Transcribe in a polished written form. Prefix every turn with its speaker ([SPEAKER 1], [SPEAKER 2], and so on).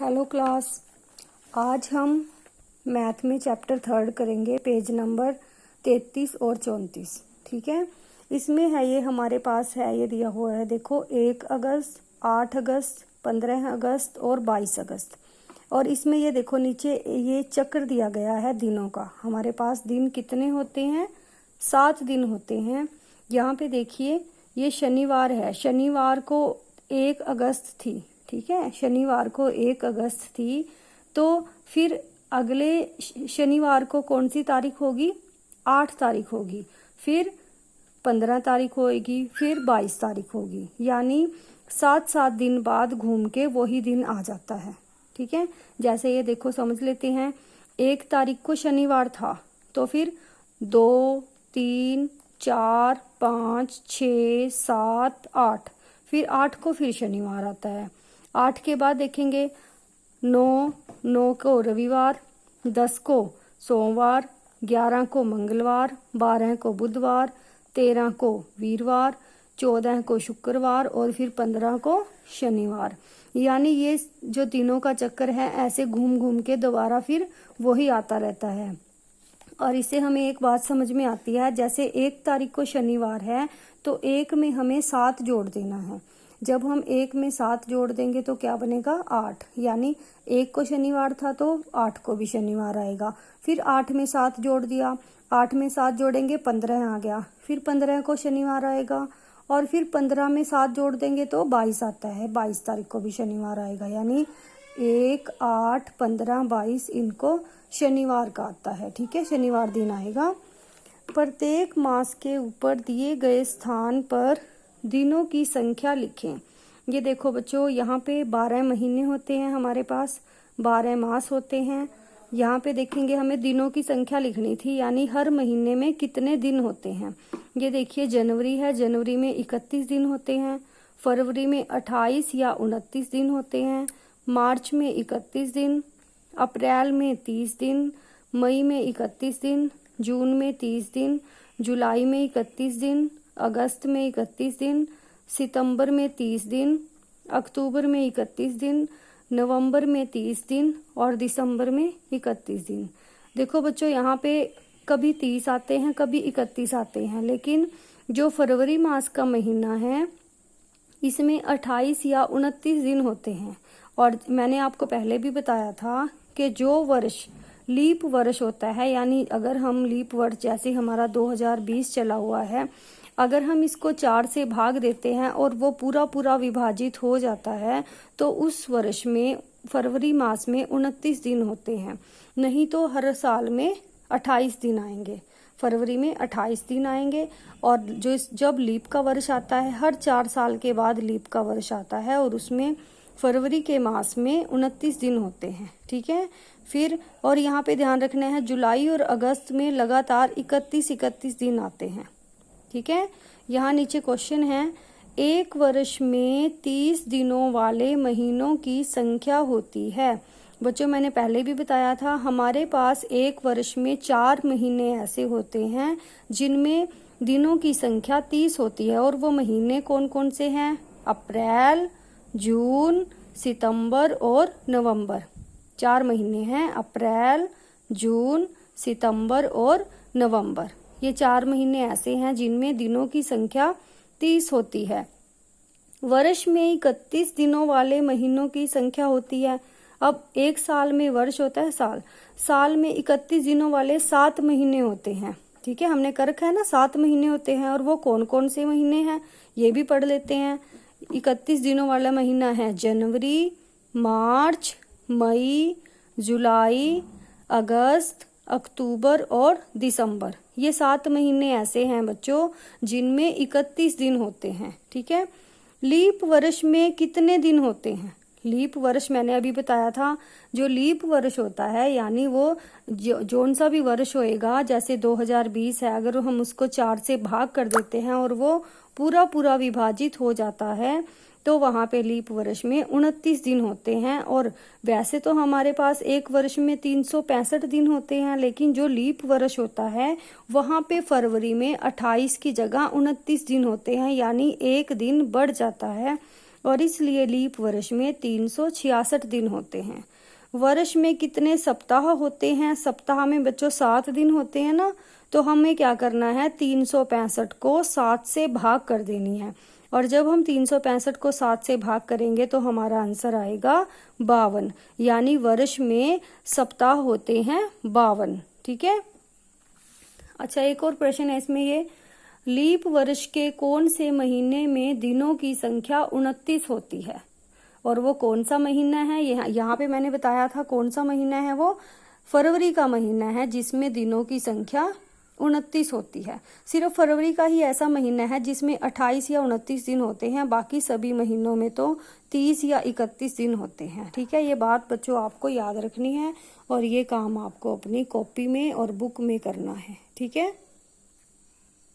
[SPEAKER 1] Hello class. आज हम math में चैप्टर 3 करेंगे, पेज नंबर 33 और 34। ठीक है, इसमें है ये हमारे पास है, ये दिया हुआ है, देखो 1 अगस्त, 8 अगस्त, 15 अगस्त और 22 अगस्त। और इसमें ये देखो नीचे ये चक्र दिया गया है दिनों का। हमारे पास दिन कितने होते हैं? 7 दिन होते हैं। यहाँ पे देखिए ये शनिवार है, शनिवार को 1 अगस्त थी। ठीक है, शनिवार को 1 अगस्त थी, तो फिर अगले शनिवार को कौन सी तारीख होगी? 8 तारीख होगी, फिर 15 तारीख होगी, फिर 22 तारीख होगी। यानी 7 दिन बाद घूम के वही दिन आ जाता है। ठीक है, जैसे ये देखो समझ लेते हैं। 1 तारीख को शनिवार था, तो फिर 2, 3, 4, 5, 6, 7, 8, फिर 8 को फिर शनिवार आता है। 8 के बाद देखेंगे 9 को रविवार, 10 को सोमवार, 11 को मंगलवार, 12 को बुधवार, 13 को वीरवार, 14 को शुक्रवार और फिर 15 को शनिवार। यानी ये जो दिनों का चक्कर है, ऐसे घूम घूम के दोबारा फिर वही आता रहता है। और इससे हमें एक बात समझ में आती है, जैसे 1 तारीख को शनिवार है तो 1 में हमें 7 जोड़ देना है। जब हम 1 में 7 जोड़ देंगे तो क्या बनेगा? 8। यानी 1 को शनिवार था तो 8 को भी शनिवार आएगा। फिर 8 में 7 जोड़ दिया, 8 में 7 जोड़ेंगे 15 आ गया, फिर 15 को शनिवार आएगा। और फिर 15 में 7 जोड़ देंगे तो 22 आता है, 22 तारीख को भी शनिवार आएगा। यानी 1, 8, 15, 22 इनको शनिवार का आता है। ठीक है, शनिवार दिन आएगा। प्रत्येक मास के ऊपर दिए गए स्थान पर दिनों की संख्या लिखें। ये देखो बच्चों, यहाँ पे 12 महीने होते हैं, हमारे पास 12 मास होते हैं। यहाँ पे देखेंगे हमें दिनों की संख्या लिखनी थी, यानी हर महीने में कितने दिन होते हैं। ये देखिए जनवरी है, जनवरी में 31 दिन होते हैं, फरवरी में 28 या 29 दिन होते हैं, मार्च में 31 दिन, अप्रैल में 30 दिन, मई में 31 दिन, जून में 30 दिन, जुलाई में 31 दिन, अगस्त में 31 दिन, सितंबर में 30 दिन, अक्टूबर में 31 दिन, नवंबर में 30 दिन और दिसंबर में 31 दिन। देखो बच्चों, यहाँ पे कभी 30 आते हैं, कभी 31 आते हैं, लेकिन जो फरवरी मास का महीना है इसमें 28 या 29 दिन होते हैं। और मैंने आपको पहले भी बताया था कि जो वर्ष लीप वर्ष होता है, यानी अगर हम लीप वर्ष जैसे हमारा 2020 चला हुआ है, अगर हम इसको 4 से भाग देते हैं और वो पूरा विभाजित हो जाता है, तो उस वर्ष में फरवरी मास में 29 दिन होते हैं। नहीं तो हर साल में 28 दिन आएंगे, फरवरी में 28 दिन आएंगे। और जब लीप का वर्ष आता है, हर 4 साल के बाद लीप का वर्ष आता है और उसमें फरवरी के मास में 29 दिन होते हैं। ठीक है, फिर और यहाँ पे ध्यान रखना है, जुलाई और अगस्त में लगातार 31 दिन आते हैं। ठीक है, यहाँ नीचे क्वेश्चन है, एक वर्ष में 30 दिनों वाले महीनों की संख्या होती है। बच्चों मैंने पहले भी बताया था, हमारे पास एक वर्ष में 4 महीने ऐसे होते हैं जिनमें दिनों की संख्या 30 होती है। और वो महीने कौन कौन से हैं? अप्रैल, जून, सितंबर और नवंबर। 4 महीने हैं, अप्रैल, जून, सितंबर और नवंबर। ये 4 महीने ऐसे हैं जिनमें दिनों की संख्या 30 होती है। वर्ष में 31 दिनों वाले महीनों की संख्या होती है। अब एक साल में वर्ष होता है, साल में 31 दिनों वाले 7 महीने होते हैं। ठीक है, हमने कर रखा है ना, 7 महीने होते हैं। और वो कौन कौन से महीने हैं ये भी पढ़ लेते हैं। 31 दिनों वाला महीना है जनवरी, मार्च, मई, जुलाई, अगस्त, अक्टूबर और दिसंबर। ये 7 महीने ऐसे हैं बच्चों जिनमें 31 दिन होते हैं। ठीक है, लीप वर्ष में कितने दिन होते हैं? लीप वर्ष मैंने अभी बताया था, जो लीप वर्ष होता है, यानी वो जोन सा भी वर्ष होएगा, जैसे 2020 है, अगर हम उसको 4 से भाग कर देते हैं और वो पूरा विभाजित हो जाता है, तो वहां पे लीप वर्ष में 29 दिन होते हैं। और वैसे तो हमारे पास एक वर्ष में 365 दिन होते हैं, लेकिन जो लीप वर्ष होता है वहां पे फरवरी में 28 की जगह 29 दिन होते हैं, यानी एक दिन बढ़ जाता है। और इसलिए लीप वर्ष में 366 दिन होते हैं। वर्ष में कितने सप्ताह होते हैं? सप्ताह में बच्चों 7 दिन होते हैं ना, तो हमें क्या करना है, 365 को 7 से भाग कर देनी है। और जब हम 365 को 7 से भाग करेंगे तो हमारा आंसर आएगा 52, यानी वर्ष में सप्ताह होते हैं 52। ठीक है। अच्छा, एक और प्रश्न है इसमें, ये लीप वर्ष के कौन से महीने में दिनों की संख्या 29 होती है? और वो कौन सा महीना है? यहाँ पे मैंने बताया था कौन सा महीना है, वो फरवरी का महीना है जिसमें दिनों की संख्या 29 होती है। सिर्फ फरवरी का ही ऐसा महीना है जिसमें 28 या 29 दिन होते हैं, बाकी सभी महीनों में तो 30 या 31 दिन होते हैं। ठीक है, ये बात बच्चों आपको याद रखनी है और ये काम आपको अपनी कॉपी में और बुक में करना है। ठीक है।